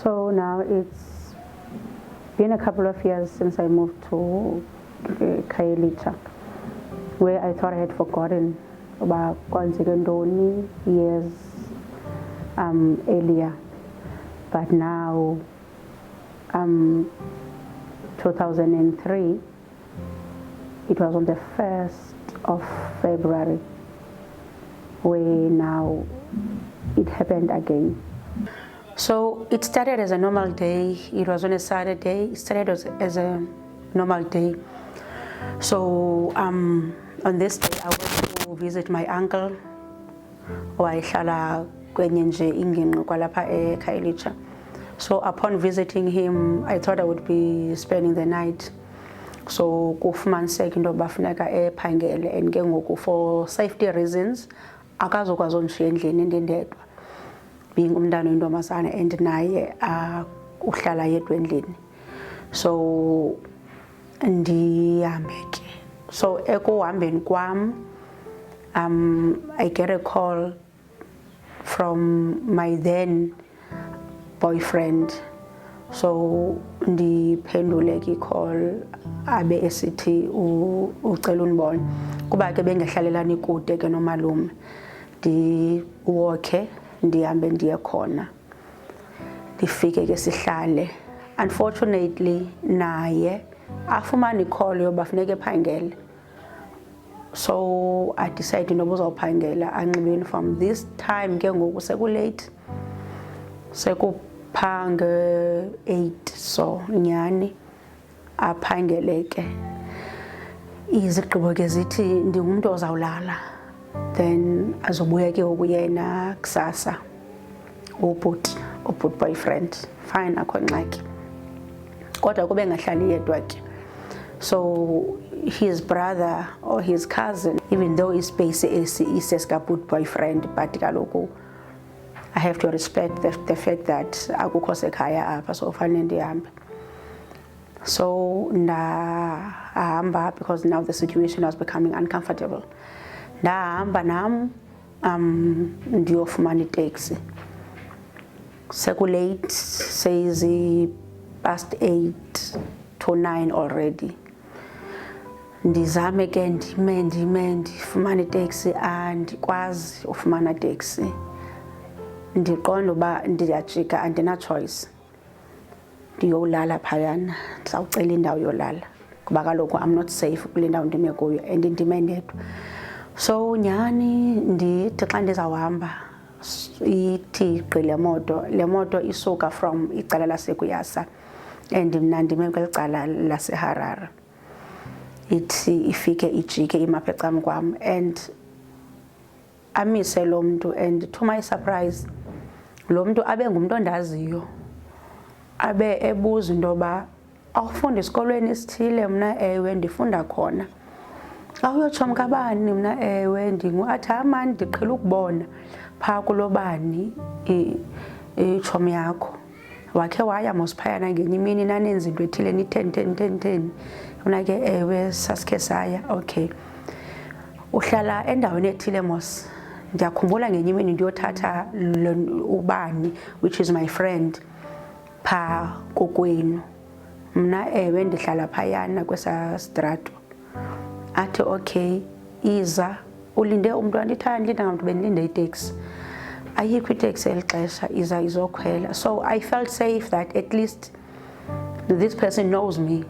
So now it's been a couple of years since I moved to Escalation, where I thought I had forgotten about Kwanzigandoni years earlier. But now, 2003, it was on the 1st of February, where now it happened again. So it started as a normal day. It was on a Saturday. It started as a normal day. So on this day, I went to visit my uncle, owayehlala kwenye nje ingingqi kwalapha eKhayelitsha. So upon visiting him, I thought I would be spending the night. So kufumaniseka into bafuneka ephangele, and ke ngoku for safety reasons akazokwazi undishiya endlini ndindedwa, being umntana oyintombazana and naye uhlala yedwa endlini. So ndihambe ke. So ekuhambeni kwam, I get a call from my then boyfriend. So ndiphendule ke call abe esithi ucela unibona kuba ke bengehlalelani kude ke nomalume, ndiwalke ndihambe ndiye khona, ndifike ke sihlale. Unfortunately naye afumana icall yoba funeka ephangele. So I decided noba uzawuphangela anxibe uniform. This time ke ngoku sekulate, sekuphange 8, so nyani aphangele ke. Izigqibo ke zithi ndingumuntu ozawulala, then azobuya ke ukuyena kusasa ubhuti boyfriend. Fine, akho ngxaki, kodwa kube ngahlali yedwa ke. So his brother or his cousin, even though his space is escaped boyfriend, but kaloku I have to respect the fact that akukho sekhaya apha, so fanele ndihambe. So ndahamba because now the situation was becoming uncomfortable. Ndahamba nam ndiyofumana itaxi. Sekulate, says past 8 to 9 already. Ndizame ke ndime ndifumana itaxi, andikwazi ufumana taxi. Ndiqonda uba ndiyajika, andina choice, ndiyolala phayana, ndizawucela indawo yolala kuba kaloku I'm not safe kule ndawo ndime kuyo and ndime ndedwa. So nyani ndithi xa ndizawuhamba ithi gqi le moto isuka from icala laseKuyasa and mna ndime kweli cala laseHarare. Ithi ifike ijike imapha ecam kwam and amise lo mntu, and to my surprise lo mntu abe ngumntu ondaziyo, abe ebuza into yoba awufunda esikolweni esithile. Mna ewe ndifunda khona. Awuyotsho mkabani? Mna ewe athi mani ndiqhela ukubona phaa kulo bani itshomi yakho, wakhe waya mosiphayana ngenye imini nanenza into ethile ni-10. Mna ke ewe sasikhe saya. Okay, uhlala endaweni ethile mos? Ndiyakhumbula ngenye imini ndiyothatha ubani, which is my friend, phaa kokwenu. Mna ewe ndihlala phayana kwesa strato. Athi okay, iza ulinde umntu? Andithi andilinde ngamntu, bendilinde itaxi. Ayikho itaxi eli xesha, iza izokhwela. So I felt safe that at least this person knows me,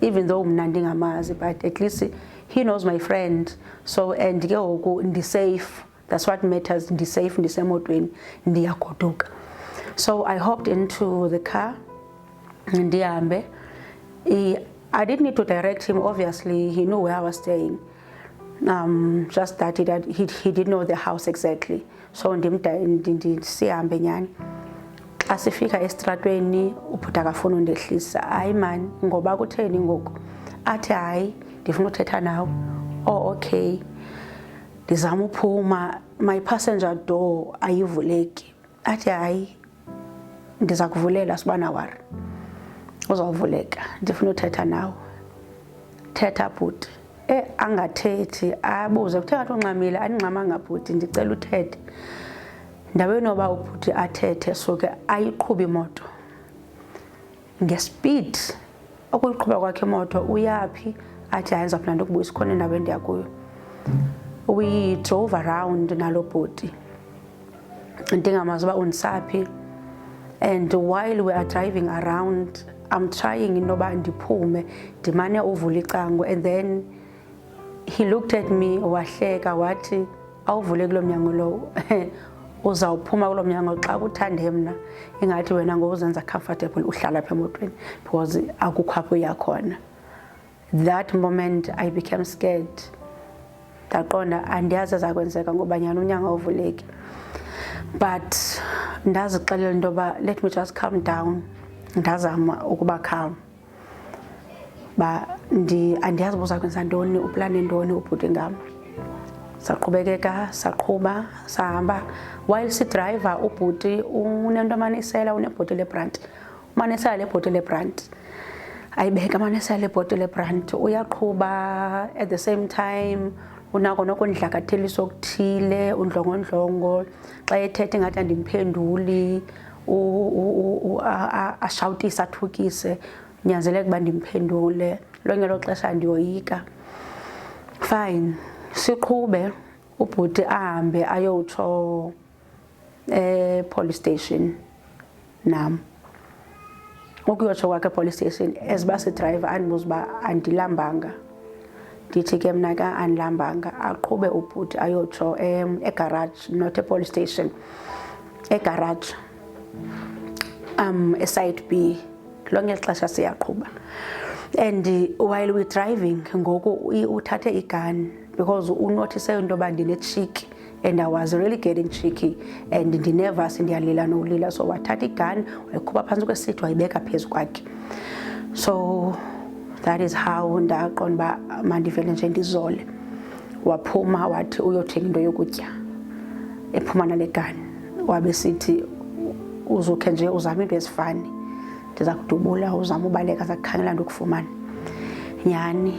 even though mna ndingamazi, but at least he knows my friend. So and ke ngoku ndi-safe, that's what matters. Ndi-safe, ndisemotweni, ndiyagoduka. So I hopped into the car ndihambe. I didn't need to direct him, obviously he knew where I was staying, just that he didn't know the house exactly. So ndisihambe nyani. Xa sifika estratweni ubhuti akafuna undehlisa. Hayi mani, ngoba kutheni ngoku? Athi hayi ndifuna uthetha nawe. Oh okay. Ndizama uphuma, my passenger door ayivuleki. Athi hayi ndiza kuvulela sibana wari, uzawuvuleka, ndifuna uthetha nawe. Thetha bhuti. Angathethi, abuze kuthe ngathi ungxamile. Andingxamanga bhuti, ndicela uthethe. Ndaweni yoba ubhuti athethe suke ayiqhuba imoto ngespeed. Ukuyiqhuba kwakhe imoto uyaphi athi hayi ndizawuphinda ndikubuyisa khona endaweni endiya kuyo. We drove around nalo bhuti ndingamazi uba undisaphi, and while we are driving around I'm trying intoba ndiphume ndimane uvula icango, and then he looked at me wahleka wathi awuvule kulo mnyango lowo uzawuphuma kulo mnyango xa kuthande mna ingathi wena ngokuzenza comfortable uhlala apha emotweni because akukho apho uya khona. That moment I became scared. Ndaqonda andiyazi ezakwenzeka ngoba nyhani umnyango awuvuleki, but ndazixelela intoba let me just calm down. Ndazama ukuba calm. Andiyazi uba uzakwenza ntoni, uplane ntoni ubhuti ngam. Saqhubekeka saqhuba sahamba. While sidriver ubhuti unento amanisela, unebhotile lebranti. Umanisela le bhotile lebranti ayibeka amanisela le bhotile lebranti, uyaqhuba at the same time unako nokundlakatheliso okuthile, undlongondlongo xa ethethe ngathi andimphenduli, ashawutise athukise, nyanzeleke uba ndimphendule. Lonke lo xesha ndiyoyika. Fine, siqhube ubhuti ahambe ayowutsho police station nam. Ukuyotsho kwakhe police station as uba sidriver andibuza uba andilambanga. Ndithi ke mna ka andilambanga. Aqhube ubhuti ayotsho egarage, not police station, egarage eside B. Lonke ixesha siyaqhuba. And while we're driving ngoku uthathe igun because unotice into yoba ndine-cheek and I was really getting cheeky and ndinervous ndiyalila nolila, so wathatha igun wayikhupha phantsi kwesithi wayibeka phezu kwakhe. So that is how ndaqonda uba mandivele nje ndizole. Waphuma wathi uyothenga into yokutya ephuma nale gun. Wabe sithi uzukhe nje uzame into ezifani, ndiza kudubula uzama ubaleka zakukhangela ndikufumana. Nyhani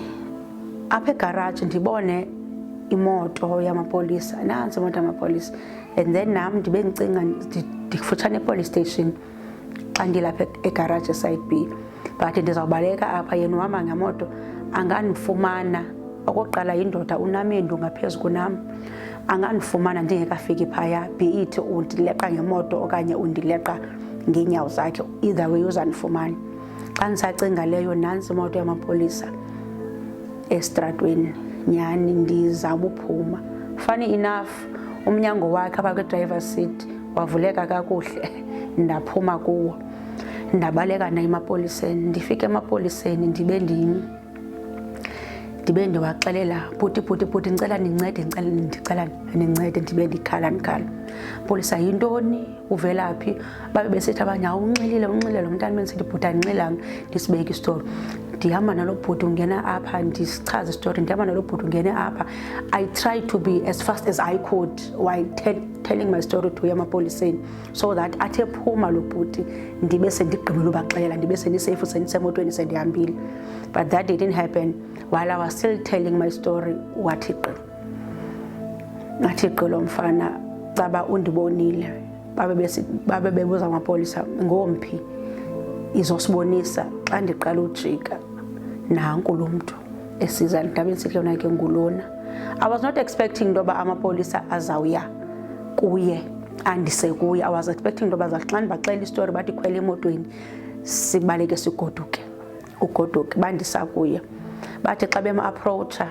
apha egaraji ndibone imoto yamapolisa, nansi imoto yamapolisa, and then nam ndibe ndicinga ndikufutshane epolice station xa ndilapha egaraji eside B. But ndizawubaleka apha yena uhamba ngemoto angandifumana. Okokuqala yindoda unamendu ngaphezu kunam, angandifumana ndingekafiki phaya, be it undileqa ngemoto okanye undileqa ngeenyawo zakhe, either way uzandifumana. Xa ndisacinga leyo nansi imoto yamapolisa estratweni, nyhani ndizama uphuma. Funny enough umnyango wakhe apha kwi-driver's seat wavuleka kakuhle, ndaphuma kuwo ndabaleka naye emapoliseni. Ndifike emapoliseni ndibe ndiwaxelela bhuti ndicela nincede, ndibe ndikhala. Polisa yintoni, uvela phi? Babe besithi abanye unxilile lo mntana benisithi bhuti andinxilanga, ndisibeke istori. Ndihamba nalo bhuti ungena apha ndisichaza istori, ndihamba nalo bhuti ungene apha. I tried to be as fast as I could while telling my story to emapoliseni so that athe phuma lo bhuti ndibe sendigqibela ubaxelela, ndibe sendiseyifu sendisemotweni sendihambile. But that didn't happen. While I was still telling my story, wathi lo mfana baba undibonile. Babe bebuza amapolisa ngomphi izosibonisa xa ndiqala ujika. Nanku lo mntu esiza ndabe nsihle yona ke ngulona. I was not expecting intoba amapolisa azawuya kuye andise kuye. I was expecting intoba xa ndibaxelela istori bathi khwela emotweni sibaleke sigoduke, ugoduke bandisa kuye. Bathi xa bema-approacha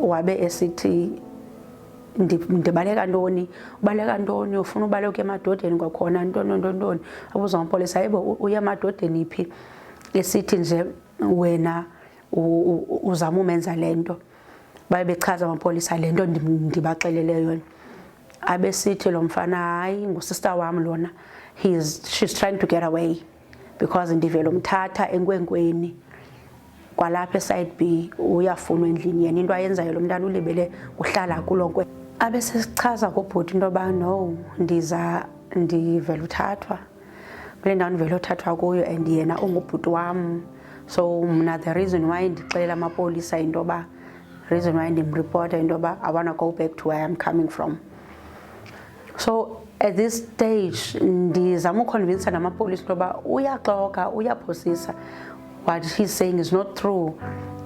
wabe esithi ndibaleka ntoni, ubaleka ntoni, ufuna ubaleka emadodeni kwakhona ntoni. Abuza amapolisa, hayibo uya emadodeni phi? Esithi nje wena uzama umenza le nto. Babe bechaza amapolisa le nto ndibaxelele yona. Abe sithi lo mfana hayi ngusister wam lona, she's trying to get away because ndivele umthatha enkwenkweni kwalapha eside B uyafunwa endlini, yena into ayenzayo lo mntana ulibele uhlala kuloo nkwe. Abe sesichaza kubhuti into yoba no, ndivele uthathwa kule ndawo ndivele uthathwa kuyo and yena ungubhuti wam. So mna the reason why ndixelela amapolisa into yoba, reason why ndimripota into yoba I want to go back to where I'm coming from. So at this stage ndizama uconvince namapolisa intoba uyaxoka uyaphosisa, what he's saying is not true,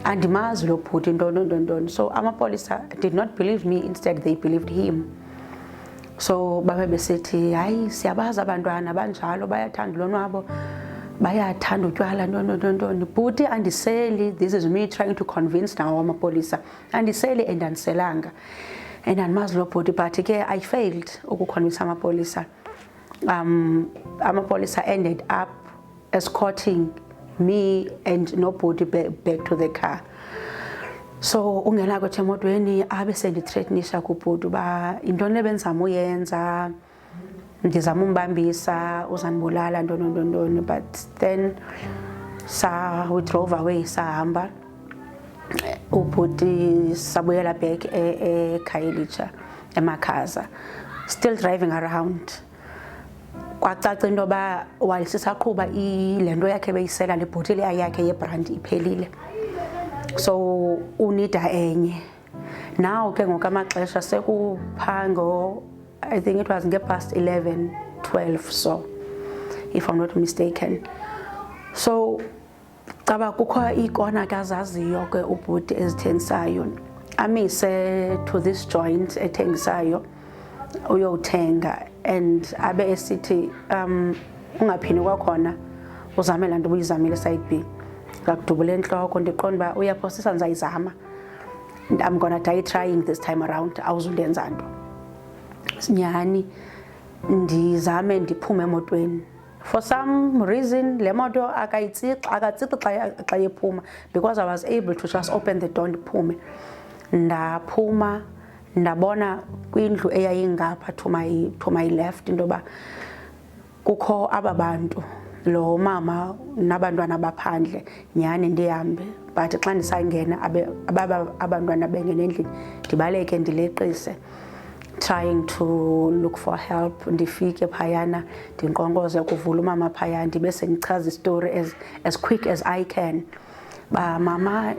andimazi lo bhuti ntoni. So amapolisa did not believe me, instead they believed him. So babe besithi hayi siyabazi abantwana banjalo bayathanda ulonwabo, bayathanda utywala ntoni. Bhuti andiseli, this is me trying to convince now amapolisa, andiseli and andiselanga. And andimazi lo bhuti, but ke I failed ukuconvince amapolisa. Amapolisa ended up escorting me and nobody back to the car. So ungena kwethu emotweni abe sendithreatenisha kubhuti uba intoni le benzama uyenza, ndizama umbambisa uzandibulala ntoni. But then we drove away, sahamba ubhuti sabuyela back eKhayelitsha eMakhaza, still driving around. Kwacaca into yoba while sisaqhuba le nto yakhe beyisela le bhotile yakhe yebrandi iphelile, so unida enye. Now ke ngoku amaxesha sekuphango, I think it was past 11-12, so if I'm not mistaken. So caba kukho ikona kazaziyo ke ubhuti ezithengisayo, amise to this joint ethengisayo uyothenga, and abe esithi ungaphini kwakhona uzame laa nto ubuyizamile side B. Ngakudubula entloko ndiqonda uba uyaphosisa ndizayizama, I'm gonna die trying this time around, awuzundenza nto. Nyhani ndizame ndiphume emotweni. For some reason le moto akatsixi xa yephuma, because I was able to just open the door ndiphume. Ndaphuma ndabona kwindlu eyayingapha to my left into yoba kukho aba bantu, lo mama nabantwana abaphandle, nyhani ndihambe. But xa ndisangena abantwana bengena endlini ndibaleke ndileqise, trying to look for help. Ndifike phayana ndinqonqoze kuvula umama phaya, ndibe sendichaza istory as quick as I can. Ba mama,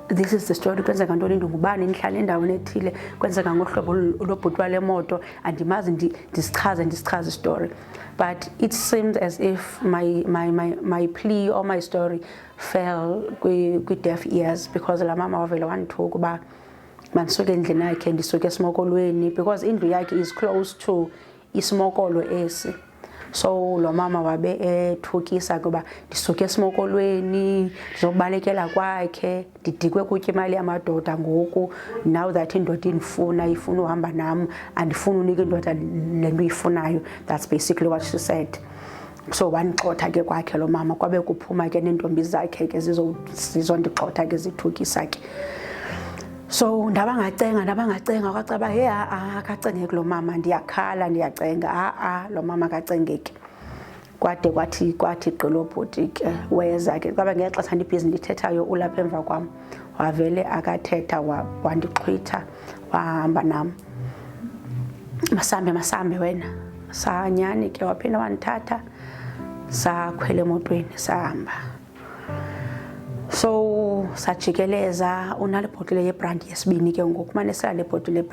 this is the story, kwenzeka ntoni, ndingubani, ndihlala endaweni ethile, kwenzeka ngohlobo lobhuti wale moto, andimazi, ndisichaze story. But it seemed as if my plea or my story fell with deaf ears, because la mama wavele wandithuka uba mandisuke endlini yakhe ndisuke esimokolweni, because indlu yakhe is close to isimokolo esi. So lo mama wabe ethukisa kuba ndisuke esimokolweni ndizokubalekela kwakhe, ndidikwe kutya imali yamadoda ngoku, now that indoda indifuna ifuna uhamba nam, andifuna unika indoda le nto iyifunayo. That's basically what she said. So wandixotha ke kwakhe lo mama, kwabe kuphuma ke neentombi zakhe ke zizondixotha ke zithukisa ke. So ndabangacenga kwacaba he akacengeki lo mama, ndiyakhala ndiyacenga lo mama akacengeki. Kwade kwathi gqilo bhuti ke weza ke, kwaba ngexesha ndibhizi ndithethayo ulapha emva kwam, wavele akathetha wandixhwitha wahamba nam. Masambe wena, sanyani ke waphinda wandithatha sakhwela emotweni sahamba. So sajikeleza, unale bhotile yebrandi yesibini ke ngoku, manesela le bhotile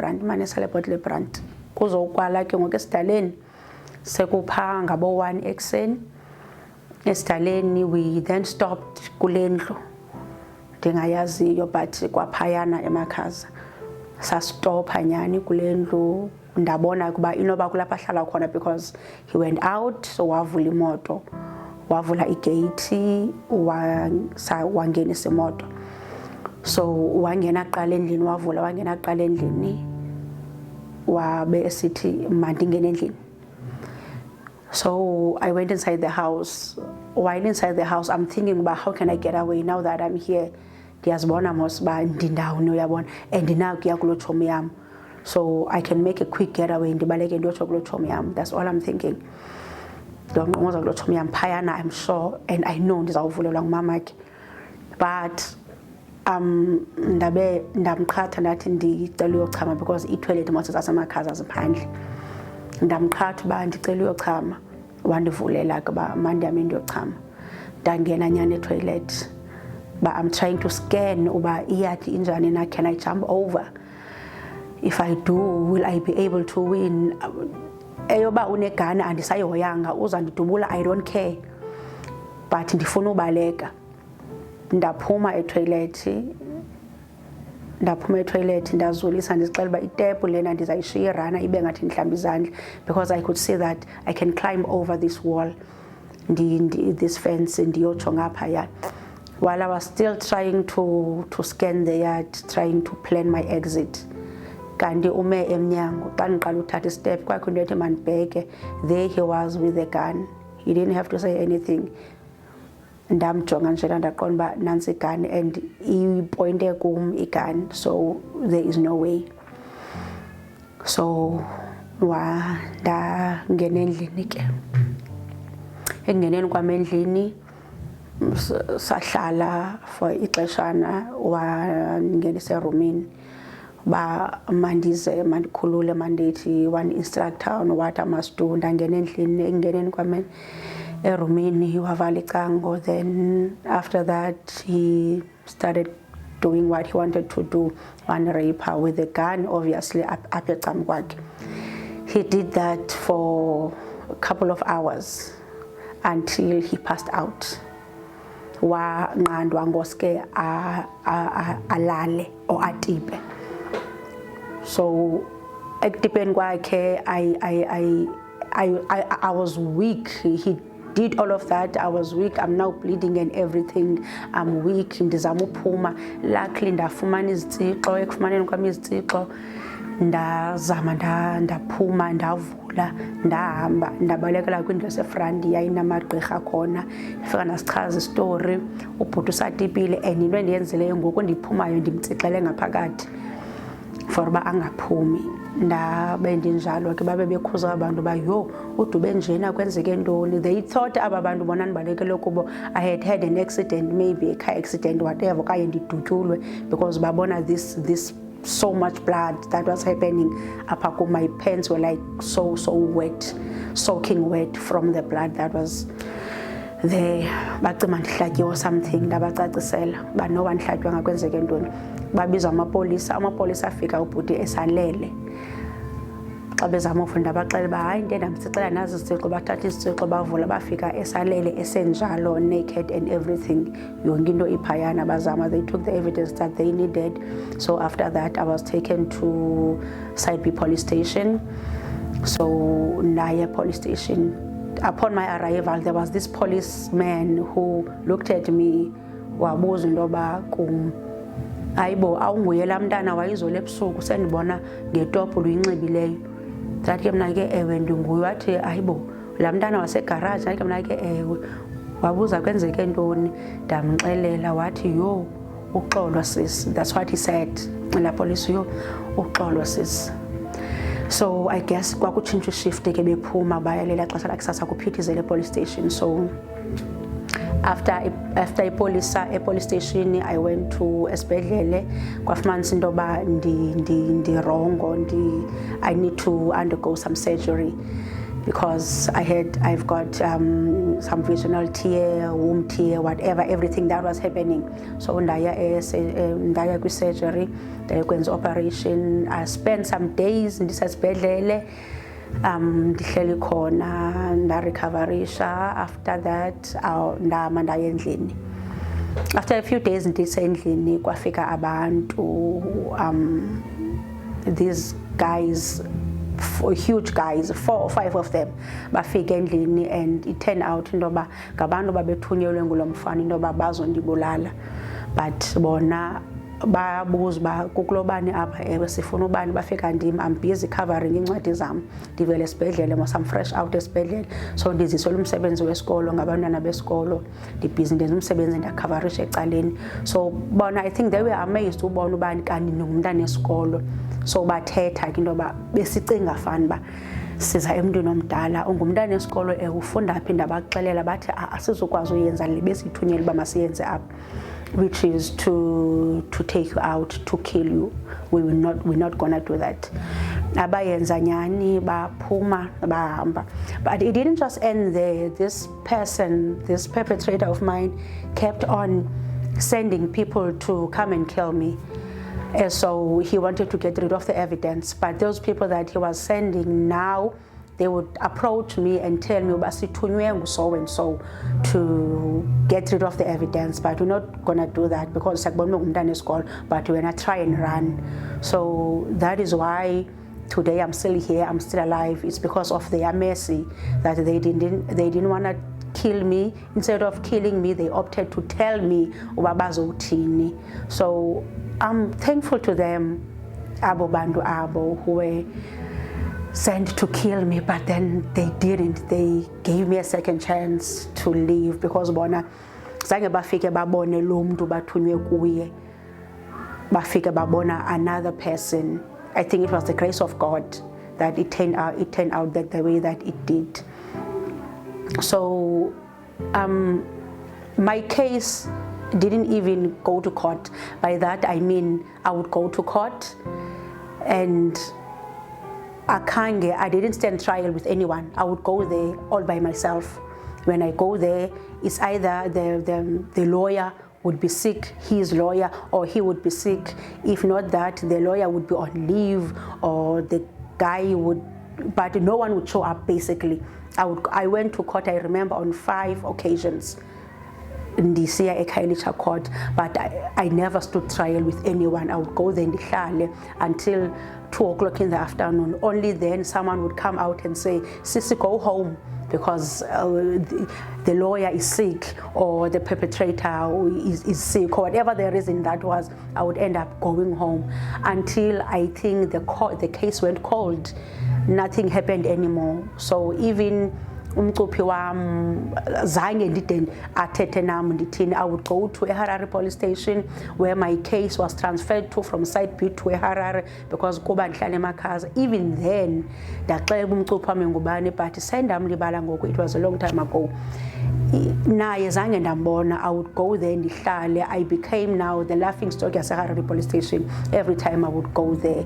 yebrandi kuzokwala ke ngoku esidaleni sekupha ngabo 1 ekuseni. Esidaleni we then stopped kule ndlu ndingayaziyo, but kwaphayana eMakhaza sastopha nyhani kule ndlu. Ndabona kuba inoba kulapha ahlala khona, because he went out, so wavula imoto, wavula igate, wangenisa imoto. So wangena kuqala endlini, wangena kuqala endlini, wabe esithi mandingene endlini. So I went inside the house. While inside the house, I'm thinking about how can I get away now that I'm here. Ndiyazibona mos uba ndindawuni, uyabona, and ndinakuya kulo tshomi yam, so I can make a quick getaway, ndibaleke ndiyotsho kulo tshomi yam. That's all I'm thinking. Ndonqonqoza kulo tshomi yam phayana, I'm sure and I know ndizawuvulelwa ngumamakhe. But ndamqhatha ndathi ndicela uyochama, because iitoilet moto zaseMakhaza ziphandle. Ndamqhatha uba ndicela uyochama, wandivulela ke uba mandihame ndiyochama. Ndangena nyhani etoilet, but I'm trying to scan uba iyadi injani na, can I jump over? If I do, will I be able to win? eyoba unegani andisayihoyanga uzandidubula, I don't care, but ndifuna ubaleka. Ndaphuma etoilet ndazulisa ndizixela uba itepu lena ndizayishiya irana ibe ngathi ndihlamba izandla, because I could see that I can climb over this wall, this fence, ndiyotsho ngaphaya. While I was still trying to scan the yard, trying to plan my exit, kanti ume emnyango xa ndiqala uthatha istep kwakho into ethi mandibheke, there he was with a gun. He didn't have to say anything. Ndamjonga nje ndaqonda uba nantsi igani and ipointe kum igani, so there is no way. So ndangena endlini ke. Ekungeneni kwam endlini sahlala for ixeshana, wangenisa erumini ba mandize mandikhulule mandithi one instructor on what I must do. Ndangena endlini, ekungeneni kwam erumini wavala icango. Then after that he started doing what he wanted to do, one rape her with a gun, obviously apha ecam kwakhe. He did that for a couple of hours until he passed out. Wanqandwa ngoske alale or atipe. So ekutipeni kwakhe I was weak. He did all of that. I was weak. I'm now bleeding and everything. I'm weak. Ndizama uphuma. Luckily ndafumana izitsixo. Ekufumaneni kwam izitsixo ndazama ndaphuma ndavula ndahamba ndabalekela kwindlu yasefront yayinamagqirha khona. Ndifika ndasichaza istory, ubhuti usatipile, and into endiyenzileyo ngoku ndiphumayo ndimtsixele ngaphakathi for uba angaphumi. Ndabe ndinjalo ke babe bekhuza abantu ba yho udube njena kwenzeke ntoni. They thought aba bantu bona ndibalekele kubo I had an accident, maybe a car accident, whatever, okanye ndidutyulwe, because babona this so much blood that was happening apha kum. My pants were like so wet, soaking wet from the blood that was there. Bacima ndihlatyiwe or something. Ndabacacisela ba noba ndihlatywanga kwenzeke ntoni. Babiza amapolisa afika ubhuti esalele. Xa bezama ufunda baxela uba hayi into ndamsixela nazi izitsixo, bathatha izitsixo bavula bafika esalele esenjalo, naked and everything, yonke into iphayana bazama. They took the evidence that they needed. So after that I was taken to Side B police station. So Naya police station. Upon my arrival there was this policeman who looked at me wabuza into yoba kum ayibo awunguye laa mntana wayizole ebusuku sendibona ngetopu luyinxibileyo. Ndathi ke mna ke ewe ndinguye. Wathi ayibo laa mntana wasegaraji. Ndathi ke mna ke ewe. Wabuza kwenzeke ntoni, ndamxelela. Wathi yho uxolo sis. That's what he said. La police, yho uxolo sis. So I guess kwakutshintsha shift ke bephuma bayalela xesha lakusasa kuphithizele police station. So after police station I went to esibhedlele. Kwafumanisa into yoba ndirongo, I need to undergo some surgery because I've got some vaginal tear, womb tear, whatever, everything that was happening. So ndaya kwi-surgery, ndaya kwenza operation. I spent some days ndisesibhedlele, ndihleli khona ndarecoverisha. After that ndahamba ndaya endlini. After a few days ndisendlini kwafika abantu, these guys, huge guys, 4 or 5 of them, bafika endlini, and it turned out into yoba ngabantu babethunyelwe ngulo mfana into yoba bazondibulala. But bona babuza uba kukulobani apha. Ewe sifuna ubani. Bafika ndim, I'm busy covering incwadi zam, ndivele esibhedlele mos, I'm fresh out esibhedlele. So ndizisela umsebenzi wesikolo ngabantwana besikolo, ndibhizi ndenza umsebenzi ndiyakavarisha ecaleni. So bona I think they were amazed ubona ubani kanti ndingumntana esikolo. So bathetha ke into yoba besicinga fani uba siza emntwini omdala, ungumntana esikolo, ufunda phi. Ndabaxelela bathi asizukwazi uyenza le besithunyelwe uba masiyenze apha, which is to take you out, to kill you. We're not gonna do that. Abayenza nyani, baphuma bahamba. But it didn't just end there. This person, this perpetrator of mine, kept on sending people to come and kill me. And so he wanted to get rid of the evidence. But those people that he was sending now they would approach me and tell me, "Basithunywe so and so to get rid of the evidence, but we're not gonna do that because but we're gonna try and run." So that is why today I'm still here, I'm still alive. It's because of their mercy that they didn't want to kill me. Instead of killing me, they opted to tell me ubabazotini. So I'm thankful to them, abo bantu abo, who were sent to kill me, but then they didn't. They gave me a second chance to live because bona zange bafike babone lo mntu bathunywe kuye, bafike babona another person. I think it was the grace of God that it turned out that the way that it did. So my case didn't even go to court. By that I mean I would go to court and I didn't stand trial with anyone. I would go there all by myself. When I go there, it's either the lawyer would be sick, his lawyer, or he would be sick. If not that, the lawyer would be on leave, or the guy would, but no one would show up basically. I went to court, I remember, on 5 occasions in the Escalation court, but I never stood trial with anyone. I would go there until 2 o'clock in the afternoon. Only then someone would come out and say, "Sissy, go home," because the lawyer is sick or the perpetrator is sick, or whatever the reason that was. I would end up going home until I think the case went cold. Nothing happened anymore. So even umcuphi wam zange ndide athethe nam ndithini, I would go to a Harare police station where my case was transferred to from site B to a Harare because kuba ndihlala eMakhaza. Even then ndaxela umcuphi wami ngubani, but sendamlibala ngoku, it was a long time ago. Naye zange ndambona. I would go there ndihlale. I became now the laughing stock at Harare police station every time I would go there.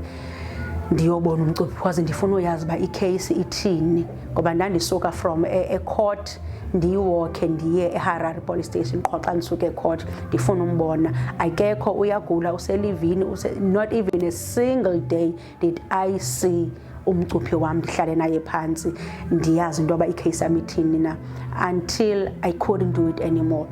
Ndiyobona umcuphi because ndifuna uyazi uba icase ithini, ngoba ndandisuka from a court ndiyiwalke ndiye eHarare police station qho xa ndisuka ecourt ndifuna umbona. Akekho, uyagula, uselivini, not even a single day did I see umcuphi wami ndihlale naye phansi ndiyazi into yoba icase yami ithini na, until I couldn't do it anymore.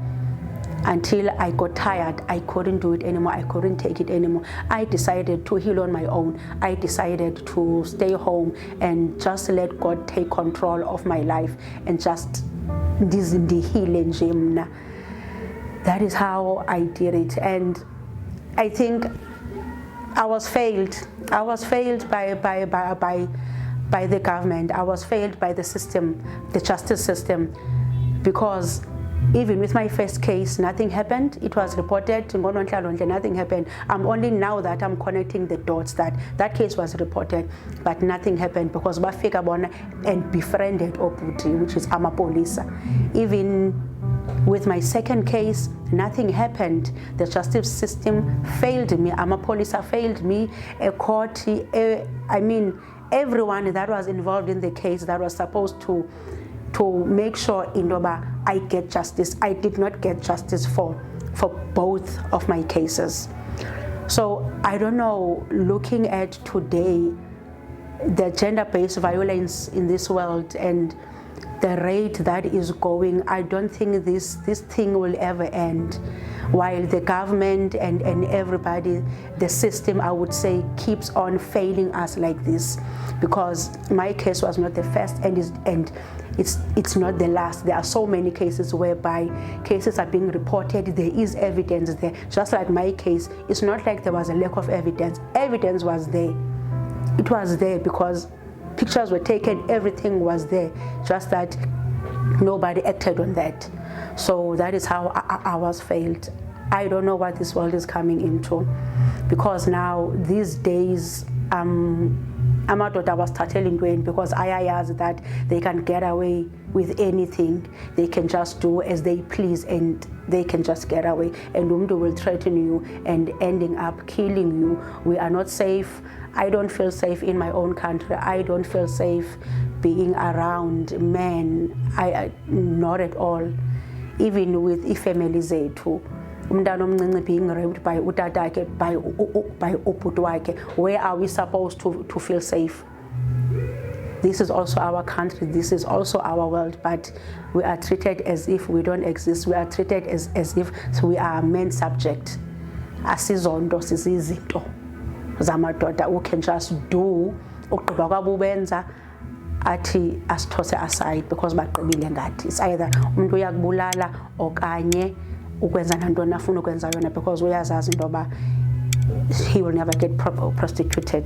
Until I got tired, I couldn't do it anymore. I couldn't take it anymore. I decided to heal on my own. I decided to stay home and just let God take control of my life and just ndizindihile nje mna. That is how I did it, and I think I was failed. I was failed by the government. I was failed by the system, the justice system, because even with my first case, nothing happened. It was reported, nothing happened. I'm only now that I'm connecting the dots that case was reported, but nothing happened because bafika bona and befriended Oputi, which is amapolisa. Even with my second case, nothing happened. The justice system failed me. Amapolisa failed me. A court, I mean, everyone that was involved in the case that was supposed to make sure Indoba I get justice. I did not get justice for both of my cases. So I don't know, looking at today, the gender-based violence in this world and the rate that is going, I don't think this thing will ever end. While the government and everybody, the system, I would say, keeps on failing us like this, because my case was not the first and it's not the last. There are so many cases whereby cases are being reported, there is evidence there. Just like my case, it's not like there was a lack of evidence. Evidence was there. It was there because pictures were taken, everything was there, just that nobody acted on that. So that is how I was failed. I don't know what this world is coming into, because now these days amadoda was starting doing, because ayayazi that they can get away with anything. They can just do as they please and they can just get away, and umdu will threaten you and ending up killing you. We are not safe. I don't feel safe in my own country. I don't feel safe being around men. I not at all. Even with ifamily zethu, umntana omncinci being raped by utatakhe, by ubhuti wakhe, where are we supposed to feel safe? this is also our country, this is also our world, but we are treated as if we don't exist. We are treated as if we are a main subject. Asizondo sizizinto zamadoda who can just do ugqiba kwabo benza athi asithose aside because baqibile ngathi. It's either umuntu uyakubulala okanye ukwenza nantoni afuna ukwenza yona because uyazazi into yoba he will never get prostituted.